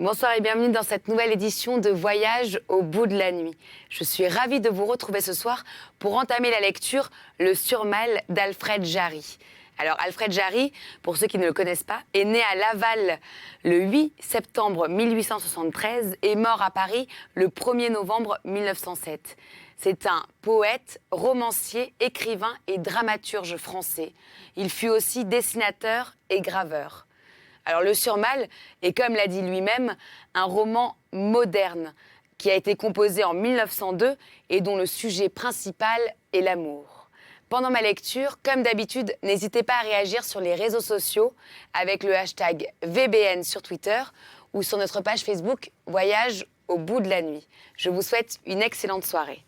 Bonsoir et bienvenue dans cette nouvelle édition de Voyage au bout de la nuit. Je suis ravie de vous retrouver ce soir pour entamer la lecture Le Surmal d'Alfred Jarry. Alors Alfred Jarry, pour ceux qui ne le connaissent pas, est né à Laval le 8 septembre 1873 et mort à Paris le 1er novembre 1907. C'est un poète, romancier, écrivain et dramaturge français. Il fut aussi dessinateur et graveur. Alors Le Surmal est, comme l'a dit lui-même, un roman moderne qui a été composé en 1902 et dont le sujet principal est l'amour. Pendant ma lecture, comme d'habitude, n'hésitez pas à réagir sur les réseaux sociaux avec le hashtag VBN sur Twitter ou sur notre page Facebook Voyage au bout de la nuit. Je vous souhaite une excellente soirée.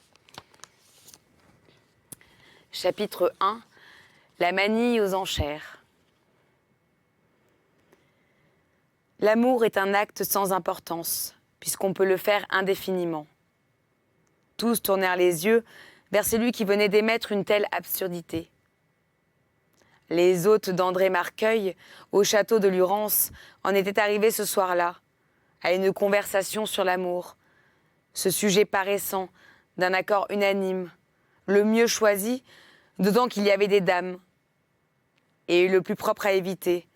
Chapitre 1. La manie aux enchères. L'amour est un acte sans importance, puisqu'on peut le faire indéfiniment. Tous tournèrent les yeux vers celui qui venait d'émettre une telle absurdité. Les hôtes d'André Marqueuil, au château de Lurance, en étaient arrivés ce soir-là, à une conversation sur l'amour, ce sujet paraissant d'un accord unanime, le mieux choisi, d'autant qu'il y avait des dames, et le plus propre à éviter,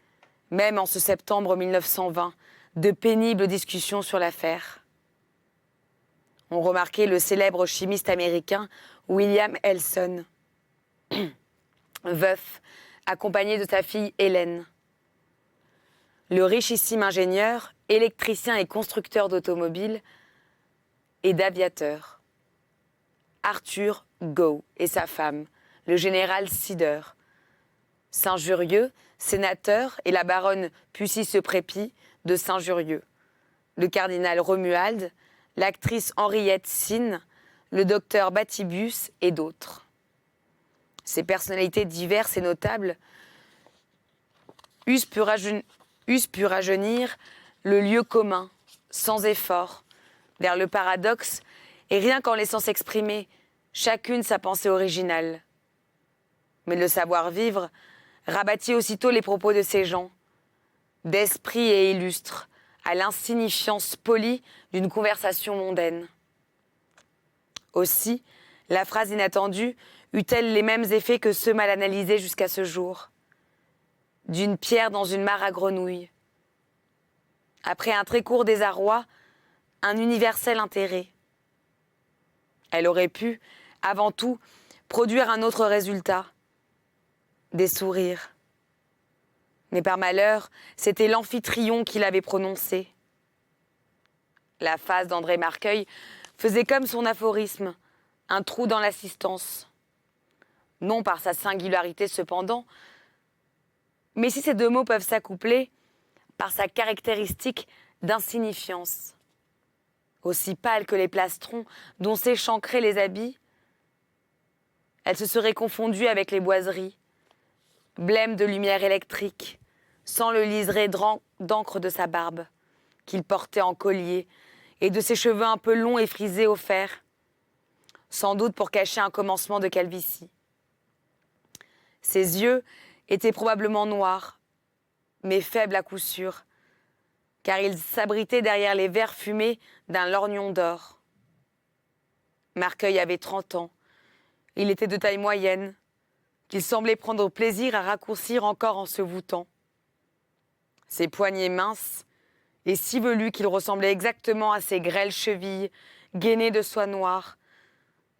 même en ce septembre 1920, de pénibles discussions sur l'affaire. On remarquait le célèbre chimiste américain William Elson, veuf, accompagné de sa fille Hélène. Le richissime ingénieur, électricien et constructeur d'automobiles et d'aviateurs, Arthur Gough et sa femme, le général Sider, Saint-Jurieux, sénateur, et la baronne Pussy-se-Prépy de Saint-Jurieux, le cardinal Romuald, l'actrice Henriette Sine, le docteur Batibus et d'autres. Ces personnalités diverses et notables eussent pu rajeunir le lieu commun, sans effort, vers le paradoxe, et rien qu'en laissant s'exprimer chacune sa pensée originale. Mais le savoir-vivre rabattit aussitôt les propos de ces gens, d'esprit et illustres, à l'insignifiance polie d'une conversation mondaine. Aussi, la phrase inattendue eut-elle les mêmes effets que ceux mal analysés jusqu'à ce jour. D'une pierre dans une mare à grenouilles. Après un très court désarroi, un universel intérêt. Elle aurait pu, avant tout, produire un autre résultat. Des sourires. Mais par malheur, c'était l'Amphitryon qui l'avait prononcé. La face d'André Marqueuil faisait comme son aphorisme, un trou dans l'assistance. Non par sa singularité cependant, mais si ces deux mots peuvent s'accoupler, par sa caractéristique d'insignifiance. Aussi pâle que les plastrons dont s'échancraient les habits, elle se serait confondue avec les boiseries, blême de lumière électrique, sans le liseré d'encre de sa barbe, qu'il portait en collier, et de ses cheveux un peu longs et frisés au fer, sans doute pour cacher un commencement de calvitie. Ses yeux étaient probablement noirs, mais faibles à coup sûr, car ils s'abritaient derrière les verres fumés d'un lorgnon d'or. Marqueuil avait 30 ans. Il était de taille moyenne, qu'il semblait prendre plaisir à raccourcir encore en se voûtant. Ses poignets minces et si velus qu'il ressemblait exactement à ses grêles chevilles, gainées de soie noire.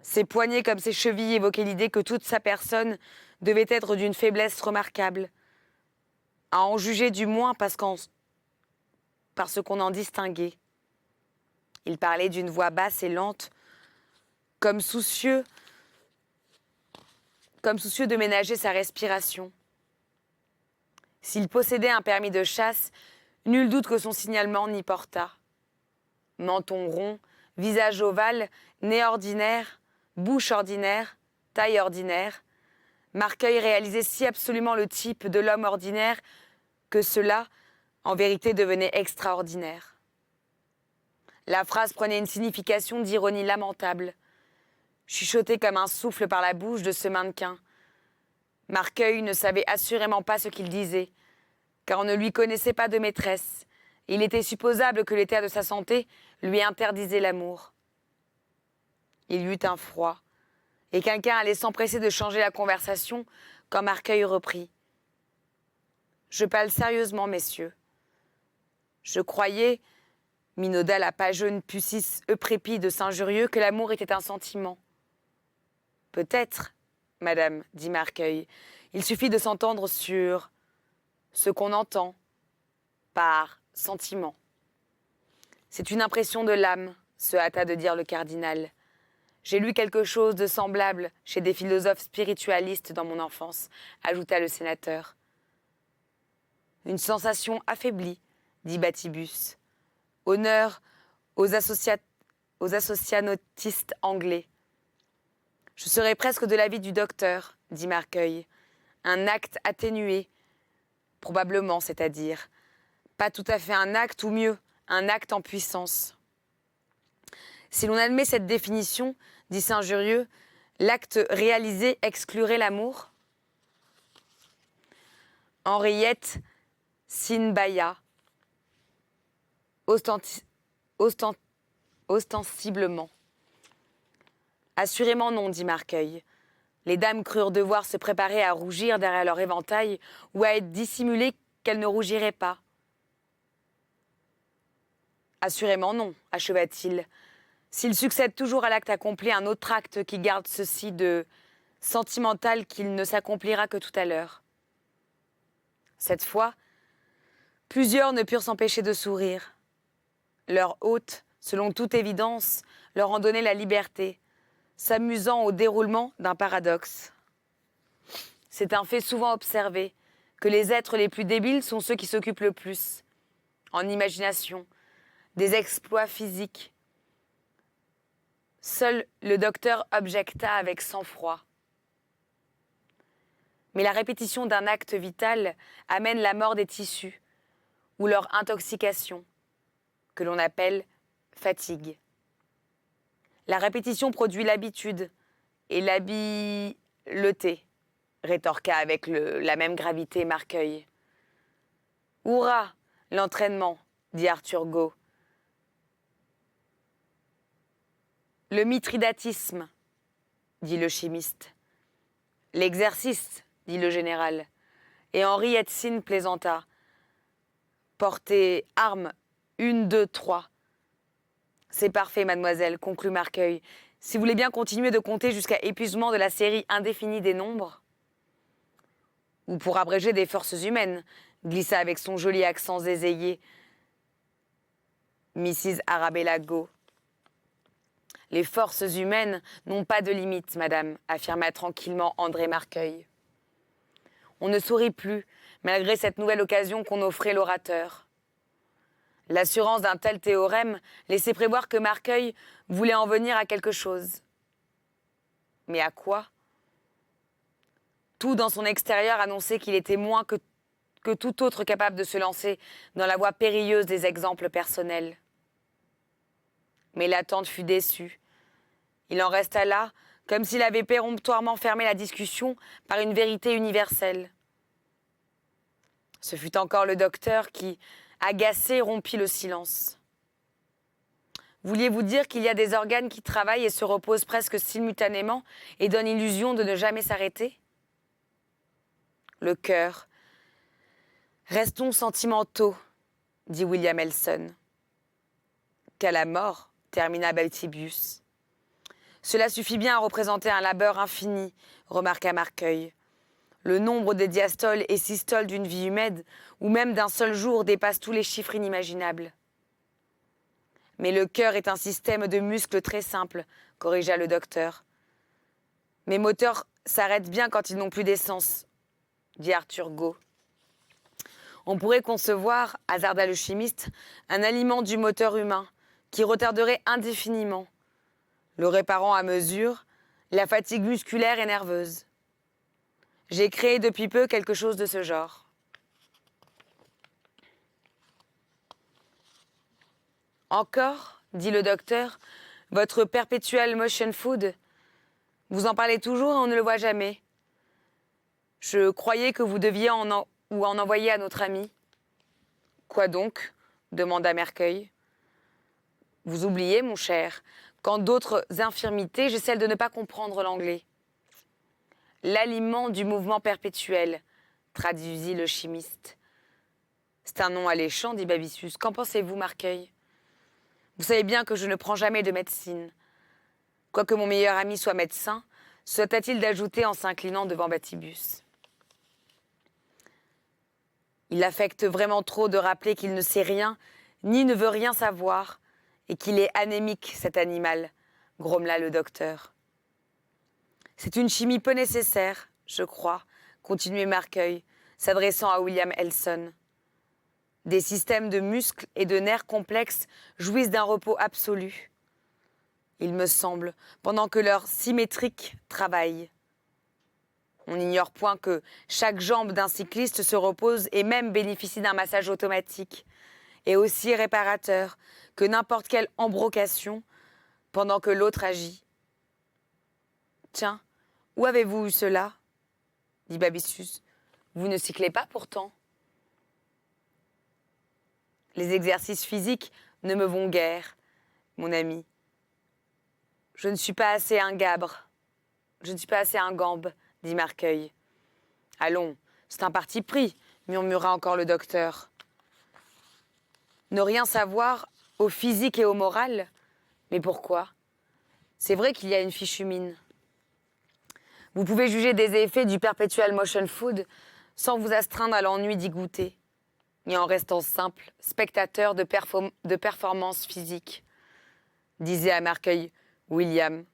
Ses poignets comme ses chevilles évoquaient l'idée que toute sa personne devait être d'une faiblesse remarquable, à en juger du moins parce qu'on en distinguait. Il parlait d'une voix basse et lente, comme soucieux de ménager sa respiration. S'il possédait un permis de chasse, nul doute que son signalement n'y portât. Menton rond, visage ovale, nez ordinaire, bouche ordinaire, taille ordinaire, Marqueuil réalisait si absolument le type de l'homme ordinaire que cela, en vérité, devenait extraordinaire. La phrase prenait une signification d'ironie lamentable, chuchotée comme un souffle par la bouche de ce mannequin. Marqueuil ne savait assurément pas ce qu'il disait, car on ne lui connaissait pas de maîtresse, Il était supposable que l'état de sa santé lui interdisait l'amour. Il y eut un froid, et quelqu'un allait s'empresser de changer la conversation quand Marcueil reprit. « Je parle sérieusement, messieurs. Je croyais, minauda la pas jeune Pucis Euprépide Saint-Jurieux, que l'amour était un sentiment. »« Peut-être, madame, dit Marcueil. Il suffit de s'entendre sur ce qu'on entend par sentiment. » C'est une impression de l'âme, se hâta de dire le cardinal. J'ai lu quelque chose de semblable chez des philosophes spiritualistes dans mon enfance, ajouta le sénateur. Une sensation affaiblie, dit Batibus. Honneur aux associanotistes anglais. Je serais presque de l'avis du docteur, dit Marcueil. Un acte atténué, probablement, c'est-à-dire. Pas tout à fait un acte, ou mieux, un acte en puissance. Si l'on admet cette définition, dit Saint-Jurieux, l'acte réalisé exclurait l'amour. Henriette Sinbaya, ostensiblement. Assurément non, dit Marcueil. Les dames crurent devoir se préparer à rougir derrière leur éventail ou à être dissimulées qu'elles ne rougiraient pas. Assurément non, acheva-t-il. S'il succède toujours à l'acte accompli un autre acte qui garde ceci de sentimental qu'il ne s'accomplira que tout à l'heure. Cette fois, plusieurs ne purent s'empêcher de sourire. Leur hôte, selon toute évidence, leur en donnait la liberté, s'amusant au déroulement d'un paradoxe. C'est un fait souvent observé, que les êtres les plus débiles sont ceux qui s'occupent le plus, en imagination, des exploits physiques. Seul le docteur objecta avec sang-froid. Mais la répétition d'un acte vital amène la mort des tissus, ou leur intoxication, que l'on appelle fatigue. La répétition produit l'habitude et l'habileté, rétorqua avec la même gravité Marcueil. Hourra, l'entraînement, dit Arthur Got. Le mithridatisme, dit le chimiste. L'exercice, dit le général. Et Henri Etzin plaisanta. Portez armes, 1, 2, 3. C'est parfait, mademoiselle, conclut Marcueil. Si vous voulez bien continuer de compter jusqu'à épuisement de la série indéfinie des nombres. Ou pour abréger des forces humaines, glissa avec son joli accent zézayé Mrs. Arabella Got. Les forces humaines n'ont pas de limite, madame, affirma tranquillement André Marcueil. On ne sourit plus, malgré cette nouvelle occasion qu'on offrait l'orateur. L'assurance d'un tel théorème laissait prévoir que Marcueil voulait en venir à quelque chose. Mais à quoi? Tout dans son extérieur annonçait qu'il était moins que tout autre capable de se lancer dans la voie périlleuse des exemples personnels. Mais l'attente fut déçue. Il en resta là, comme s'il avait péremptoirement fermé la discussion par une vérité universelle. Ce fut encore le docteur qui, agacé, rompit le silence. Vouliez-vous dire qu'il y a des organes qui travaillent et se reposent presque simultanément et donnent l'illusion de ne jamais s'arrêter? Le cœur. Restons sentimentaux, dit William Elson. Qu'à la mort, termina Baltibius. Cela suffit bien à représenter un labeur infini, remarqua Marcueil. Le nombre des diastoles et systoles d'une vie humaine, ou même d'un seul jour, dépasse tous les chiffres inimaginables. Mais le cœur est un système de muscles très simple, corrigea le docteur. Mes moteurs s'arrêtent bien quand ils n'ont plus d'essence, dit Arthur Got. On pourrait concevoir, hasarda le chimiste, un aliment du moteur humain qui retarderait indéfiniment, le réparant à mesure, la fatigue musculaire et nerveuse. J'ai créé depuis peu quelque chose de ce genre. Encore, dit le docteur, votre perpétuel motion food. Vous en parlez toujours et on ne le voit jamais. Je croyais que vous deviez en envoyer à notre ami. Quoi donc? demanda Mercueil. Vous oubliez, mon cher, qu'en d'autres infirmités, j'ai celle de ne pas comprendre l'anglais. L'aliment du mouvement perpétuel, traduisit le chimiste. C'est un nom alléchant, dit Babissus. Qu'en pensez-vous, Marcueil? Vous savez bien que je ne prends jamais de médecine. Quoique mon meilleur ami soit médecin, se hâta-t-il d'ajouter en s'inclinant devant Batibus. Il affecte vraiment trop de rappeler qu'il ne sait rien, ni ne veut rien savoir, et qu'il est anémique, cet animal, grommela le docteur. C'est une chimie peu nécessaire, je crois, continuait Marcueil, s'adressant à William Elson. Des systèmes de muscles et de nerfs complexes jouissent d'un repos absolu, il me semble, pendant que leur symétrique travaille. On n'ignore point que chaque jambe d'un cycliste se repose et même bénéficie d'un massage automatique, et aussi réparateur que n'importe quelle embrocation pendant que l'autre agit. Tiens, où avez-vous eu cela? Dit Babissus. Vous ne cyclez pas pourtant. Les exercices physiques ne me vont guère, mon ami. Je ne suis pas assez un gabre. Je ne suis pas assez un gambe, dit Marcueil. Allons, c'est un parti pris, murmura encore le docteur. Ne rien savoir au physique et au moral? Mais pourquoi? C'est vrai qu'il y a une fichue mine. Vous pouvez juger des effets du perpetual motion food sans vous astreindre à l'ennui d'y goûter, et en restant simple, spectateur de performances physiques, disait à Marcueil William.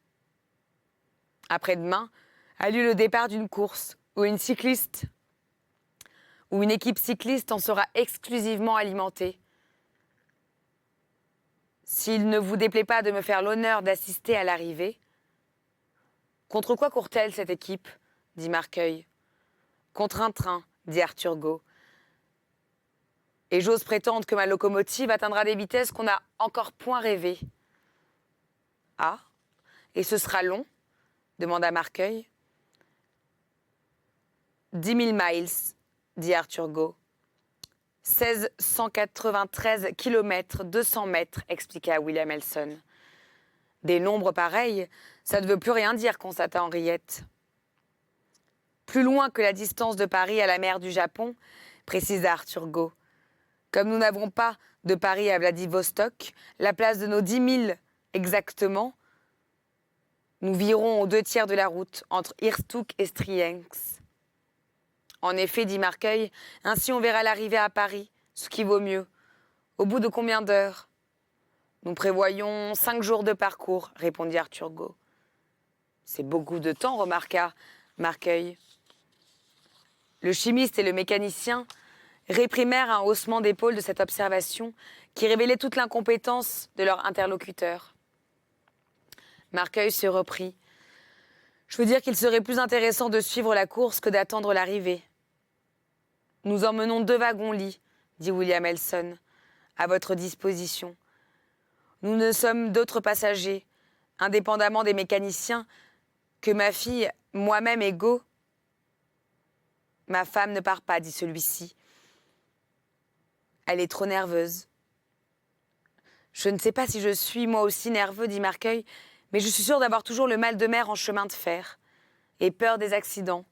Après-demain a lieu le départ d'une course où une équipe cycliste en sera exclusivement alimentée. S'il ne vous déplaît pas de me faire l'honneur d'assister à l'arrivée. Contre quoi court-elle, cette équipe? Dit Marcueil. Contre un train, dit Arturgo. Et j'ose prétendre que ma locomotive atteindra des vitesses qu'on n'a encore point rêvées. Ah, et ce sera long? Demanda Marcueil. 10 000 miles, dit Arturgo. 1693 km, 200 mètres, expliqua William Elson. Des nombres pareils, ça ne veut plus rien dire, constata Henriette. Plus loin que la distance de Paris à la mer du Japon, précisa Arturgo. Comme nous n'avons pas de Paris à Vladivostok, la place de nos 10 000 exactement, nous virons aux 2/3 de la route, entre Irstouk et Striens. En effet, dit Marcueil, ainsi on verra l'arrivée à Paris, ce qui vaut mieux. Au bout de combien d'heures? Nous prévoyons 5 jours de parcours, répondit Arturgo. C'est beaucoup de temps, remarqua Marcueil. Le chimiste et le mécanicien réprimèrent un haussement d'épaule de cette observation qui révélait toute l'incompétence de leur interlocuteur. Marcueil se reprit. Je veux dire qu'il serait plus intéressant de suivre la course que d'attendre l'arrivée. Nous emmenons 2 wagons-lits, dit William Elson, à votre disposition. Nous ne sommes d'autres passagers, indépendamment des mécaniciens, que ma fille, moi-même et Go. Ma femme ne part pas, dit celui-ci. Elle est trop nerveuse. Je ne sais pas si je suis moi aussi nerveux, dit Marcueil, mais je suis sûr d'avoir toujours le mal de mer en chemin de fer et peur des accidents,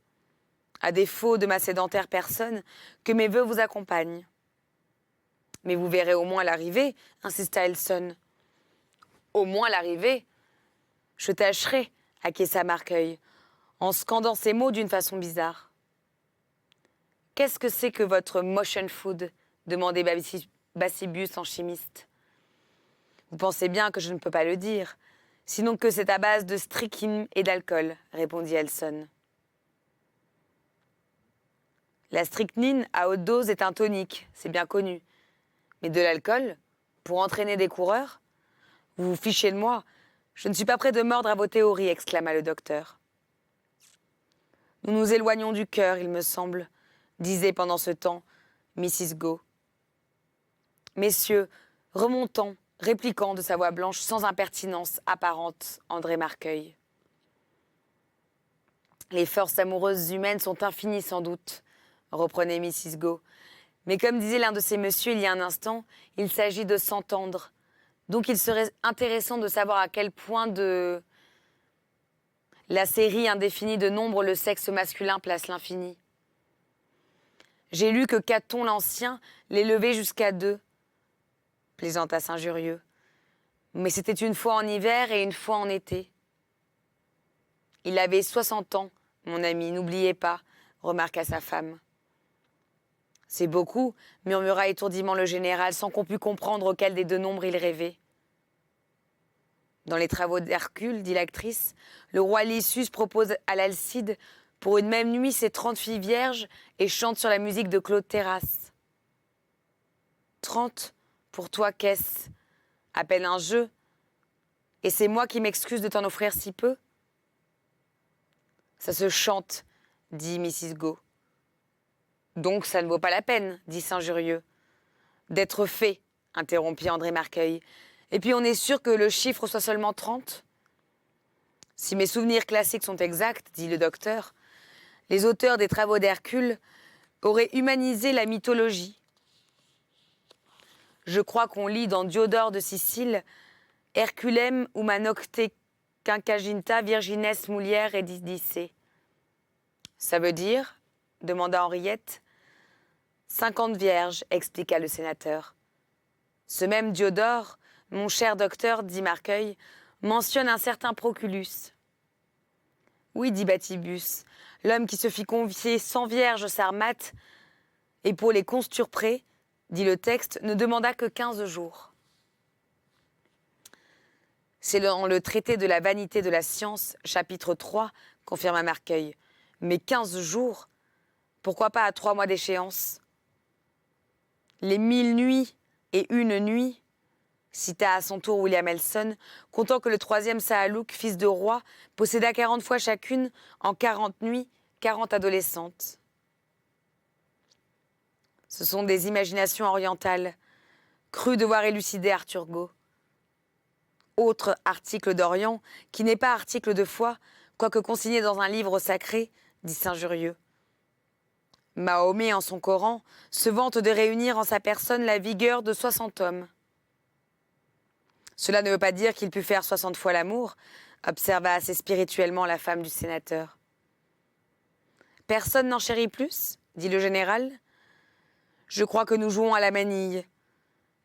à défaut de ma sédentaire personne, que mes vœux vous accompagnent. Mais vous verrez au moins l'arrivée, insista Elson. Au moins l'arrivée. Je tâcherai, acquiesça Marcueil, en scandant ces mots d'une façon bizarre. Qu'est-ce que c'est que votre motion food? Demandait Bacibius en chimiste. Vous pensez bien que je ne peux pas le dire, sinon que c'est à base de strychnine et d'alcool, répondit Elson. La strychnine à haute dose est un tonique, c'est bien connu. Mais de l'alcool, pour entraîner des coureurs? Vous vous fichez de moi. Je ne suis pas prêt de mordre à vos théories, exclama le docteur. Nous nous éloignons du cœur, il me semble, disait pendant ce temps Mrs. Go. Messieurs, remontons, répliquant de sa voix blanche sans impertinence apparente André Marcueil. Les forces amoureuses humaines sont infinies sans doute, reprenait Mrs. Go, Mais comme disait l'un de ces messieurs il y a un instant, il s'agit de s'entendre. Donc il serait intéressant de savoir à quel point de la série indéfinie de nombres le sexe masculin place l'infini. J'ai lu que Caton l'Ancien l'élevait jusqu'à 2, plaisanta Saint-Jurieux. Mais c'était une fois en hiver et une fois en été. Il avait 60 ans, mon ami, n'oubliez pas, remarqua sa femme. C'est beaucoup, murmura étourdiment le général, sans qu'on pût comprendre auquel des deux nombres il rêvait. Dans les travaux d'Hercule, dit l'actrice, le roi Lycus propose à l'Alcide pour une même nuit ses 30 filles vierges et chante sur la musique de Claude Terrasse. 30, pour toi qu'est-ce? À peine un jeu. Et c'est moi qui m'excuse de t'en offrir si peu? Ça se chante, dit Mrs. Go. Donc ça ne vaut pas la peine, dit Saint-Jurieux. D'être fait, interrompit André Marcueil. Et puis on est sûr que le chiffre soit seulement 30? Si mes souvenirs classiques sont exacts, dit le docteur, les auteurs des travaux d'Hercule auraient humanisé la mythologie. Je crois qu'on lit dans Diodore de Sicile Herculem humanocte quinquaginta virgines mulier edidice. Ça veut dire, demanda Henriette. 50 vierges, expliqua le sénateur. Ce même Diodore, mon cher docteur, dit Marcueil, mentionne un certain Proculus. Oui, dit Batibus, l'homme qui se fit confier 100 vierges sarmates, et pour les consturprés, dit le texte, ne demanda que 15 jours. C'est dans le traité de la vanité de la science, chapitre 3, confirma Marcueil. Mais 15 jours, pourquoi pas à 3 mois d'échéance? Les 1000 nuits et une nuit, cita à son tour William Elson, comptant que le troisième Sahalouk, fils de roi, posséda 40 fois chacune, en 40 nuits, 40 adolescentes. Ce sont des imaginations orientales, crut devoir élucider Arthur Got. Autre article d'Orient, qui n'est pas article de foi, quoique consigné dans un livre sacré, dit Saint-Jurieux. Mahomet, en son Coran, se vante de réunir en sa personne la vigueur de 60 hommes. Cela ne veut pas dire qu'il put faire 60 fois l'amour, observa assez spirituellement la femme du sénateur. Personne n'en chérit plus, dit le général. Je crois que nous jouons à la manille,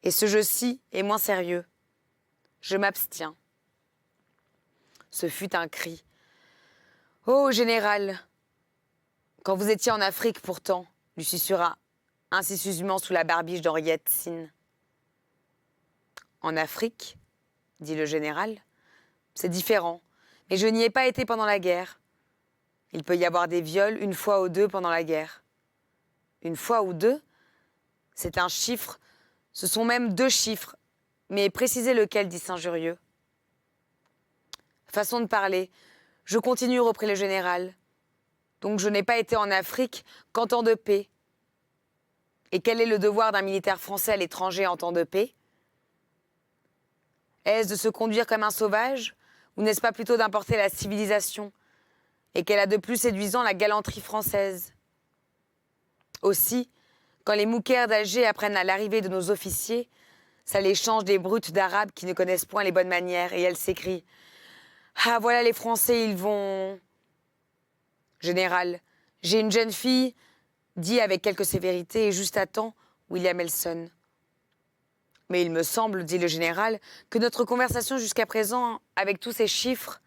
et ce jeu-ci est moins sérieux. Je m'abstiens. Ce fut un cri. Oh, général! Quand vous étiez en Afrique, pourtant, lui susurra insidieusement sous la barbiche d'Henriette Sine. En Afrique, dit le général, c'est différent, mais je n'y ai pas été pendant la guerre. Il peut y avoir des viols une fois ou deux pendant la guerre. Une fois ou deux, c'est un chiffre, ce sont même 2 chiffres, mais précisez lequel, dit Saint-Jurieux. Façon de parler, je continue, reprit le général. Donc je n'ai pas été en Afrique qu'en temps de paix. Et quel est le devoir d'un militaire français à l'étranger en temps de paix? Est-ce de se conduire comme un sauvage, ou n'est-ce pas plutôt d'importer la civilisation, et qu'elle a de plus séduisant la galanterie française? Aussi, quand les mouquères d'Alger apprennent à l'arrivée de nos officiers, ça les change des brutes d'Arabes qui ne connaissent point les bonnes manières, et elles s'écrient « Ah, voilà les Français, ils vont... » Général, j'ai une jeune fille, dit avec quelque sévérité et juste à temps William Elson. Mais il me semble, dit le général, que notre conversation jusqu'à présent, avec tous ces chiffres...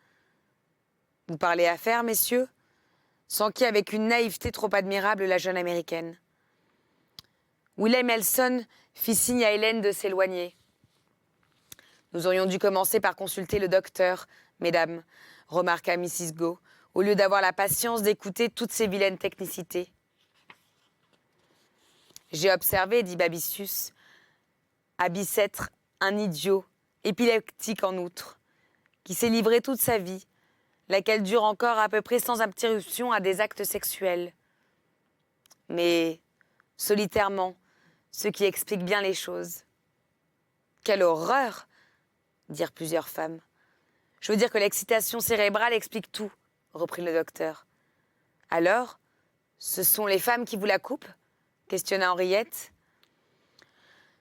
Vous parlez affaires, messieurs? S'enquit avec une naïveté trop admirable la jeune américaine. William Elson fit signe à Hélène de s'éloigner. Nous aurions dû commencer par consulter le docteur, mesdames, remarqua Mrs. Go, au lieu d'avoir la patience d'écouter toutes ces vilaines technicités. J'ai observé, dit Babicius, à Bicêtre, un idiot, épileptique en outre, qui s'est livré toute sa vie, laquelle dure encore à peu près sans interruption à des actes sexuels. Mais, solitairement, ce qui explique bien les choses. Quelle horreur! Dirent plusieurs femmes. Je veux dire que l'excitation cérébrale explique tout, reprit le docteur. Alors, ce sont les femmes qui vous la coupent? questionna Henriette.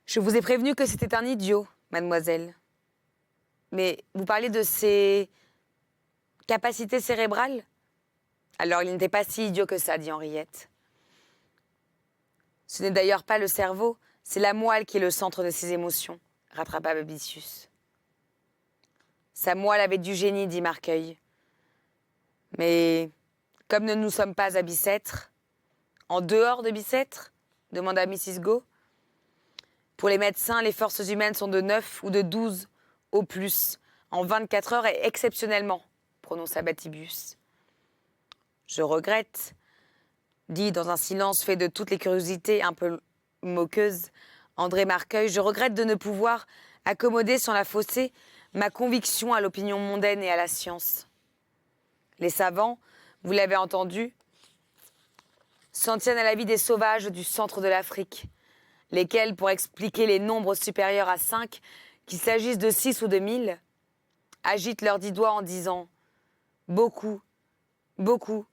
Je vous ai prévenu que c'était un idiot, mademoiselle. Mais vous parlez de ses capacités cérébrales? Alors il n'était pas si idiot que ça, dit Henriette. Ce n'est d'ailleurs pas le cerveau, c'est la moelle qui est le centre de ses émotions, rattrapa Babicius. Sa moelle avait du génie, dit Marcueil. Mais comme nous ne sommes pas à Bicêtre, en dehors de Bicêtre, demanda Mrs. Go. Pour les médecins, les forces humaines sont de 9 ou de 12 au plus, en 24 heures et exceptionnellement, prononça Batibus. Je regrette, dit dans un silence fait de toutes les curiosités un peu moqueuses, André Marcueil, je regrette de ne pouvoir accommoder sans la fausser ma conviction à l'opinion mondaine et à la science. Les savants, vous l'avez entendu, s'en tiennent à la vie des sauvages du centre de l'Afrique, lesquels, pour expliquer les nombres supérieurs à 5, qu'il s'agisse de 6 ou de 1000, agitent leurs 10 doigts en disant « beaucoup, beaucoup ».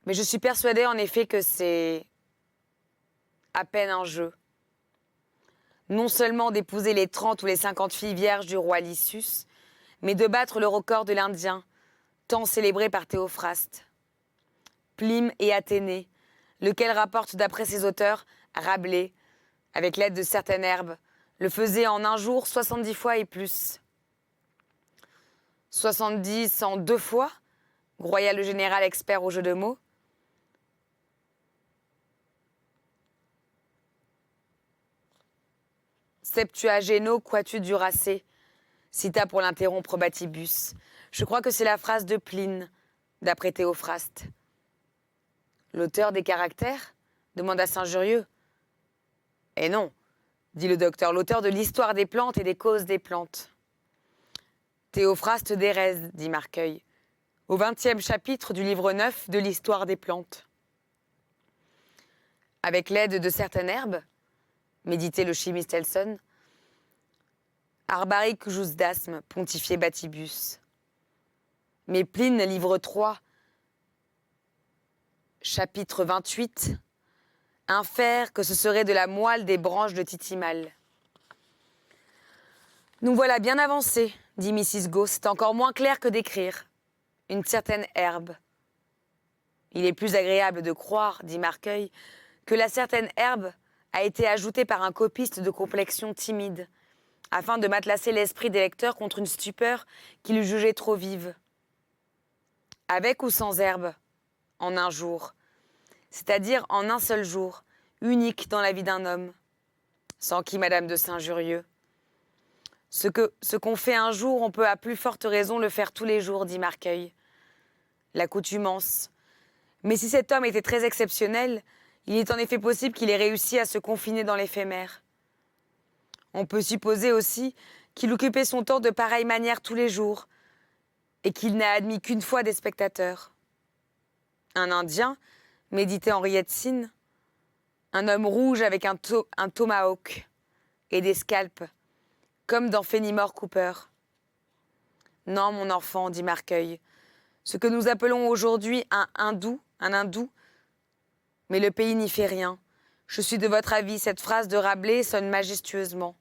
Mais je suis persuadée en effet que c'est à peine un jeu. Non seulement d'épouser les 30 ou les 50 filles vierges du roi Lycus, mais de battre le record de l'Indien, tant célébré par Théophraste. Pline et Athénée, lequel rapporte d'après ses auteurs, Rabelais, avec l'aide de certaines herbes, le faisait en un jour 70 fois et plus. 70 en 2 fois, groya le général expert au jeu de mots. Septuagéno quatu Duracé, cita pour l'interrompre Batibus. Je crois que c'est la phrase de Pline, d'après Théophraste. L'auteur des caractères demanda Saint-Jurieux. Eh non, dit le docteur, l'auteur de l'histoire des plantes et des causes des plantes. Théophraste d'Érèse, dit Marcueil, au 20e chapitre du livre 9 de l'histoire des plantes. Avec l'aide de certaines herbes, méditait le chimiste Elson, Arbaric jus d'asthme, pontifiait Batibus. Mais Pline, livre 3, chapitre 28, infère que ce serait de la moelle des branches de Titimal. Nous voilà bien avancés, dit Mrs. Go, c'est encore moins clair que d'écrire. Une certaine herbe. Il est plus agréable de croire, dit Marcueil, que la certaine herbe a été ajoutée par un copiste de complexion timide, afin de matelassser l'esprit des lecteurs contre une stupeur qu'il eût jugée trop vive. Avec ou sans herbe, en un jour, c'est-à-dire en un seul jour, unique dans la vie d'un homme, sans qui Madame de Saint-Jurieux. Ce qu'on fait un jour, on peut à plus forte raison le faire tous les jours, dit Marcueil. L'accoutumance. Mais si cet homme était très exceptionnel, il est en effet possible qu'il ait réussi à se confiner dans l'éphémère. On peut supposer aussi qu'il occupait son temps de pareille manière tous les jours et qu'il n'a admis qu'une fois des spectateurs. Un Indien, méditait Henriette Sine, un homme rouge avec un tomahawk et des scalps, comme dans Fenimore Cooper. Non, mon enfant, dit Marcueil, ce que nous appelons aujourd'hui un hindou, mais le pays n'y fait rien. Je suis de votre avis, cette phrase de Rabelais sonne majestueusement.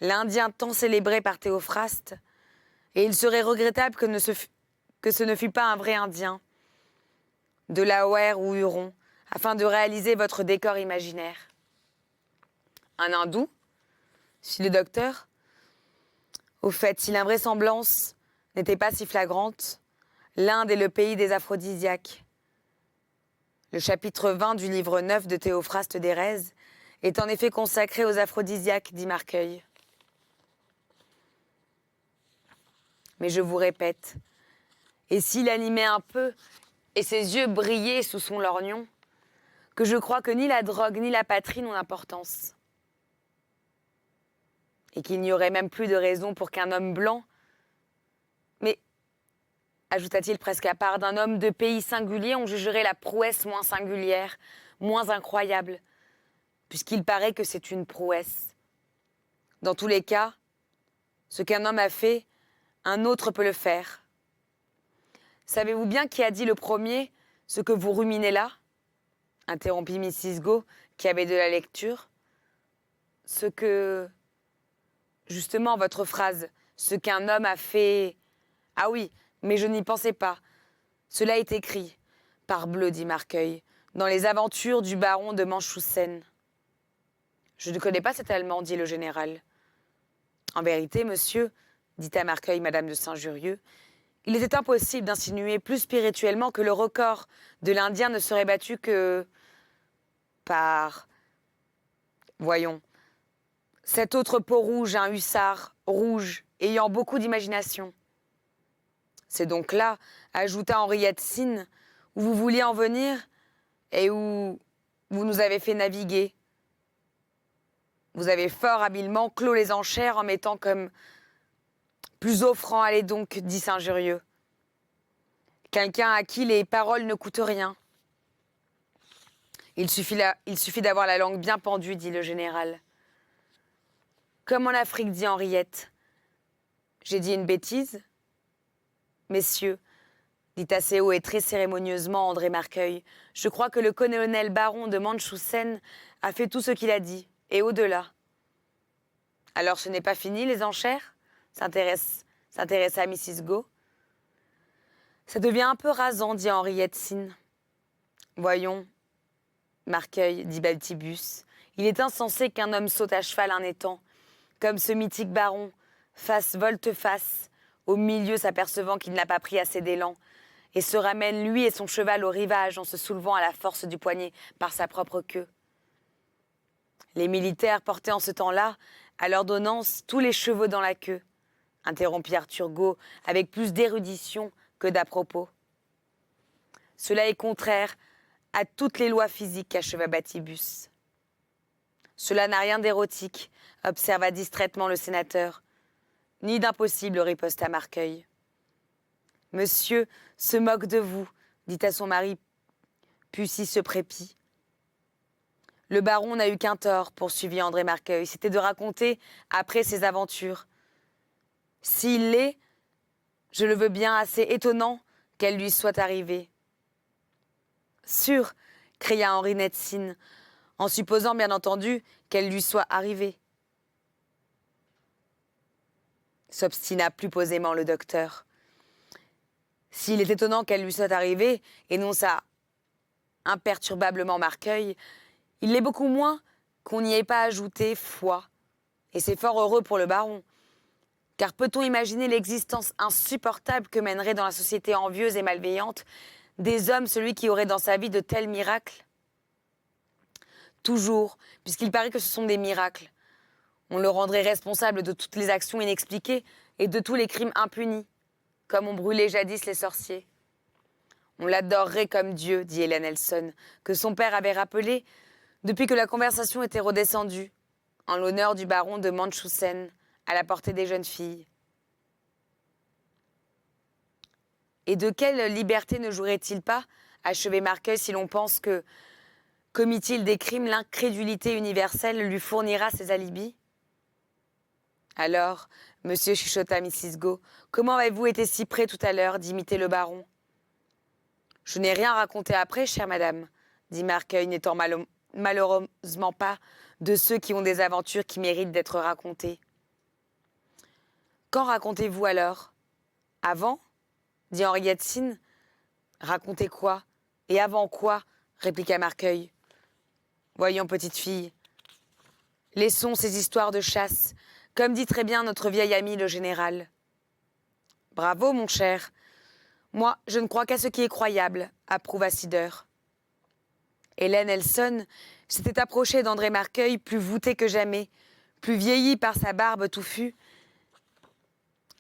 L'Indien tant célébré par Théophraste, et il serait regrettable que ce ne fût pas un vrai Indien, Delaware ou Huron, afin de réaliser votre décor imaginaire. Un hindou, fit le docteur. Au fait, si l'invraisemblance n'était pas si flagrante, l'Inde est le pays des aphrodisiaques. Le chapitre 20 du livre 9 de Théophraste d'Érèse est en effet consacré aux aphrodisiaques, dit Marcueil. Mais je vous répète, et s'il animait un peu, et ses yeux brillaient sous son lorgnon, que je crois que ni la drogue ni la patrie n'ont d'importance. Et qu'il n'y aurait même plus de raison pour qu'un homme blanc, mais, ajouta-t-il presque à part, d'un homme de pays singulier, on jugerait la prouesse moins singulière, moins incroyable, puisqu'il paraît que c'est une prouesse. Dans tous les cas, ce qu'un homme a fait, un autre peut le faire. Savez-vous bien qui a dit le premier ce que vous ruminez là? interrompit Mrs. Go, qui avait de la lecture. Ce que... Justement, votre phrase, ce qu'un homme a fait... Ah oui, mais je n'y pensais pas. Cela est écrit, parbleu, dit Marcueil, dans les aventures du baron de Manchoussen. Je ne connais pas cet Allemand, dit le général. En vérité, monsieur, dit à Marcueil madame de Saint-Jurieux, il était impossible d'insinuer plus spirituellement que le record de l'Indien ne serait battu que par... Voyons, cet autre peau rouge, un hussard rouge, ayant beaucoup d'imagination. C'est donc là, ajouta Henriette Sine, où vous vouliez en venir et où vous nous avez fait naviguer. Vous avez fort habilement clos les enchères en mettant comme plus offrant, allez donc, dit Saint-Jurieux. Quelqu'un à qui les paroles ne coûtent rien. Il suffit d'avoir la langue bien pendue, dit le général. Comme en Afrique, dit Henriette. J'ai dit une bêtise? Messieurs, dit assez haut et très cérémonieusement André Marcueil, je crois que le colonel baron de Manchoussen a fait tout ce qu'il a dit, et au-delà. Alors ce n'est pas fini, les enchères? S'intéressa Mrs. Go. Ça devient un peu rasant, dit Henriette Sine. Voyons, Marcueil, dit Balthibus, il est insensé qu'un homme saute à cheval un étang, comme ce mythique baron, fasse volte-face, au milieu s'apercevant qu'il n'a pas pris assez d'élan, et se ramène lui et son cheval au rivage en se soulevant à la force du poignet par sa propre queue. Les militaires portaient en ce temps-là, à l'ordonnance, tous les chevaux dans la queue, interrompit Arthur Go avec plus d'érudition que d'à-propos. Cela est contraire à toutes les lois physiques, acheva Batibus. Cela n'a rien d'érotique, observa distraitement le sénateur. Ni d'impossible, riposta Marcueil. Monsieur se moque de vous, dit à son mari Pucy se prépit. Le baron n'a eu qu'un tort, poursuivit André Marcueil, c'était de raconter après ses aventures. S'il l'est, je le veux bien assez étonnant qu'elle lui soit arrivée. Sûr, cria Henri Netzine, en supposant bien entendu qu'elle lui soit arrivée. S'obstina plus posément le docteur. S'il est étonnant qu'elle lui soit arrivée, énonça imperturbablement Marcueil, il l'est beaucoup moins qu'on n'y ait pas ajouté foi. Et c'est fort heureux pour le baron. Car peut-on imaginer l'existence insupportable que mènerait dans la société envieuse et malveillante des hommes celui qui aurait dans sa vie de tels miracles? Toujours, puisqu'il paraît que ce sont des miracles. On le rendrait responsable de toutes les actions inexpliquées et de tous les crimes impunis, comme on brûlait jadis les sorciers. On l'adorerait comme Dieu, dit Hélène Elson, que son père avait rappelé depuis que la conversation était redescendue, en l'honneur du baron de Manchoussen, à la portée des jeunes filles. Et de quelle liberté ne jouerait-il pas, achevait Marcueil, si l'on pense que, commit-il des crimes, l'incrédulité universelle lui fournira ses alibis? Alors, monsieur chuchota Mrs. Go, comment avez-vous été si près tout à l'heure d'imiter le baron? Je n'ai rien raconté après, chère madame, dit Marcueil, n'étant malheureusement pas de ceux qui ont des aventures qui méritent d'être racontées. Quand racontez-vous alors? Avant? Dit Henriette Sine. Racontez quoi? Et avant quoi? Répliqua Marcueil. Voyons, petite fille, laissons ces histoires de chasse, comme dit très bien notre vieil ami le général. Bravo, mon cher. Moi, je ne crois qu'à ce qui est croyable, approuva Sider. Hélène Elson s'était approchée d'André Marcueil plus voûtée que jamais, plus vieillie par sa barbe touffue,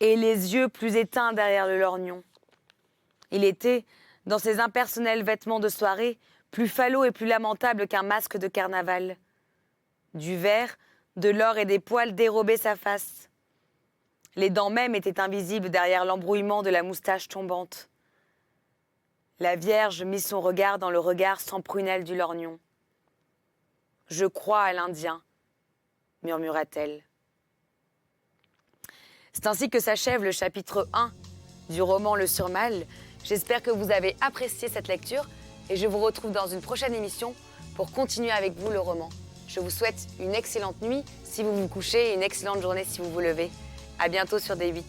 et les yeux plus éteints derrière le lorgnon. Il était, dans ses impersonnels vêtements de soirée, plus falot et plus lamentable qu'un masque de carnaval. Du verre, de l'or et des poils dérobaient sa face. Les dents même étaient invisibles derrière l'embrouillement de la moustache tombante. La Vierge mit son regard dans le regard sans prunelle du lorgnon. « Je crois à l'Indien », murmura-t-elle. C'est ainsi que s'achève le chapitre 1 du roman Le Surmal. J'espère que vous avez apprécié cette lecture. et je vous retrouve dans une prochaine émission pour continuer avec vous le roman. Je vous souhaite une excellente nuit si vous vous couchez et une excellente journée si vous vous levez. À bientôt sur D8.